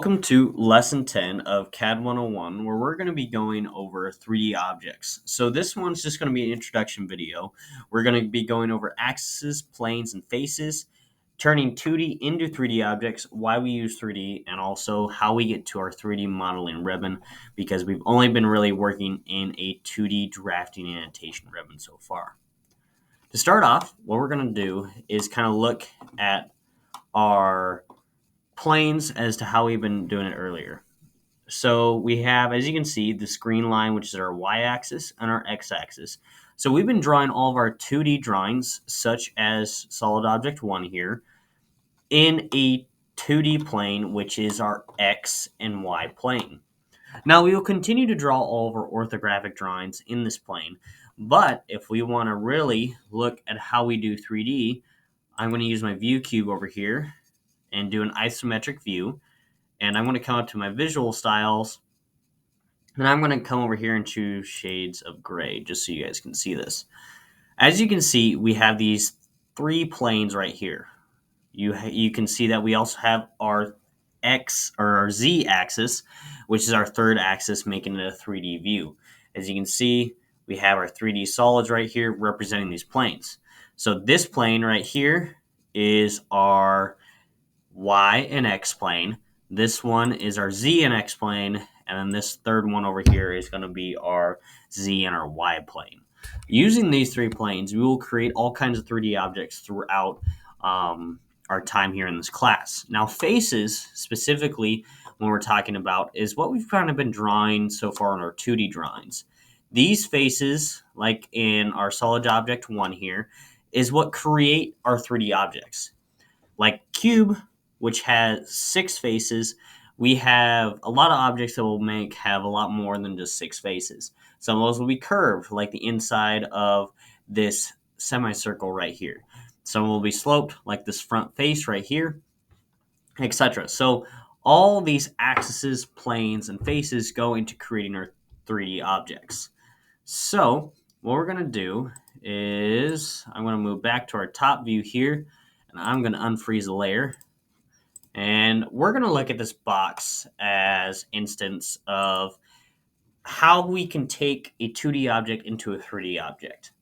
Welcome to lesson 10 of CAD 101, where we're going to be going over 3D objects. So this one's just going to be an introduction video. We're going to be going over axes, planes, and faces, turning 2D into 3D objects, why we use 3D, and also how we get to our 3D modeling ribbon, because we've only been really working in a 2D drafting and annotation ribbon so far. To start off, what we're going to do is kind of look at our planes as to how we've been doing it earlier. So we have, as you can see, the screen line, which is our y-axis, and our x-axis. So we've been drawing all of our 2D drawings, such as solid object 1 here, in a 2D plane, which is our x and y plane. Now we will continue to draw all of our orthographic drawings in this plane, but if we want to really look at how we do 3D, I'm going to use my view cube over here and do an isometric view. And I'm going to come up to my visual styles, and I'm going to come over here and choose shades of gray, just so you guys can see this. As you can see, we have these 3 planes right here. You can see that we also have our X or our Z axis, which is our third axis, making it a 3D view. As you can see, we have our 3D solids right here representing these planes. So this plane right here is our Y and X plane. This one is our Z and X plane, and then this third one over here is going to be our Z and our Y plane. Using these 3 planes, we will create all kinds of 3D objects throughout our time here in this class. Now, faces, specifically when we're talking about, is what we've kind of been drawing so far in our 2D drawings. These faces, like in our solid object 1 here, is what create our 3D objects. Like cube, which has 6 faces, we have a lot of objects that we'll make have a lot more than just 6 faces. Some of those will be curved, like the inside of this semicircle right here. Some will be sloped, like this front face right here, etc. So all these axes, planes, and faces go into creating our 3D objects. So what we're going to do is I'm going to move back to our top view here, and I'm going to unfreeze the layer. And we're going to look at this box as instance of how we can take a 2D object into a 3D object.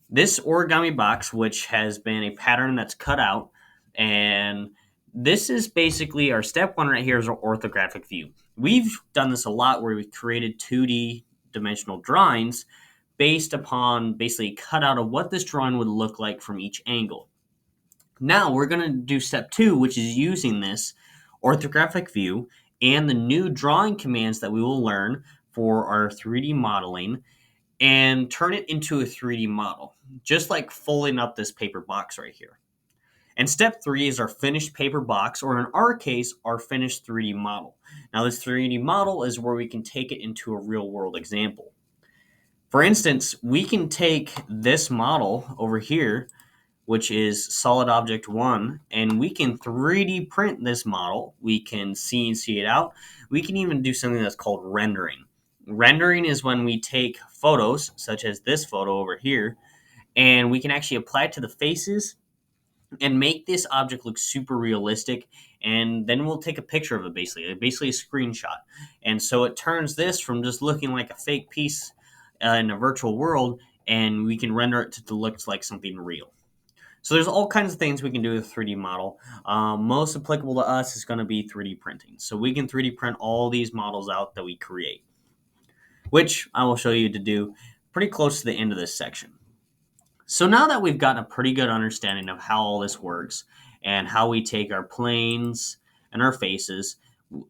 This origami box, which has been a pattern that's cut out, and this is basically our step 1 right here is our orthographic view. We've done this a lot where we've created 2D dimensional drawings based upon basically cut out of what this drawing would look like from each angle. Now we're going to do step 2, which is using this orthographic view and the new drawing commands that we will learn for our 3D modeling and turn it into a 3D model, just like folding up this paper box right here. And step 3 is our finished paper box, or in our case, our finished 3D model. Now this 3D model is where we can take it into a real world example. For instance, we can take this model over here, which is solid object 1, and we can 3D print this model. We can CNC it out. We can even do something that's called rendering. Rendering is when we take photos, such as this photo over here, and we can actually apply it to the faces and make this object look super realistic, and then we'll take a picture of it, basically a screenshot. And so it turns this from just looking like a fake piece in a virtual world, and we can render it to look like something real. So there's all kinds of things we can do with a 3D model. Most applicable to us is going to be 3D printing. So we can 3D print all these models out that we create, which I will show you to do pretty close to the end of this section. So now that we've gotten a pretty good understanding of how all this works and how we take our planes and our faces,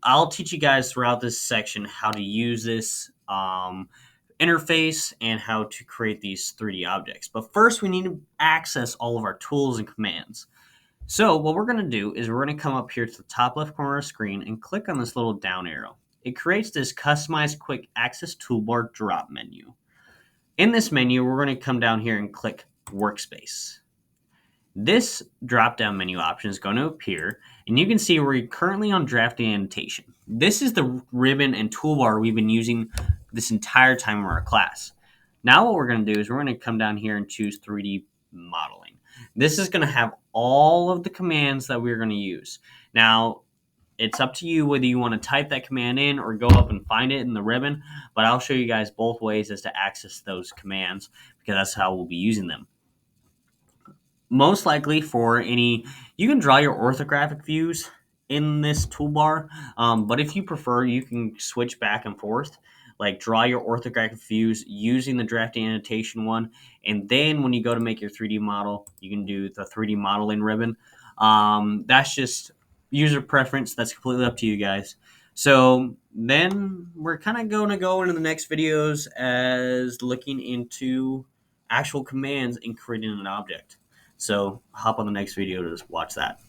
I'll teach you guys throughout this section how to use this interface and how to create these 3D objects. But first, we need to access all of our tools and commands. So what we're going to do is we're going to come up here to the top left corner of the screen and click on this little down arrow. It creates this customized quick access toolbar drop menu. In this menu, we're going to come down here and click workspace. This drop-down menu option is going to appear, and you can see we're currently on drafting annotation. This is the ribbon and toolbar we've been using this entire time of our class. Now what we're going to do is we're going to come down here and choose 3D modeling. This is going to have all of the commands that we're going to use. Now, It's up to you whether you want to type that command in or go up and find it in the ribbon, but I'll show you guys both ways as to access those commands because that's how we'll be using them. Most likely for any, you can draw your orthographic views in this toolbar, but if you prefer, you can switch back and forth, like draw your orthographic views using the drafting annotation one, and then when you go to make your 3D model, you can do the 3D modeling ribbon. That's just user preference. That's completely up to you guys. So then we're kind of going to go into the next videos as looking into actual commands and creating an object. So hop on the next video to just watch that.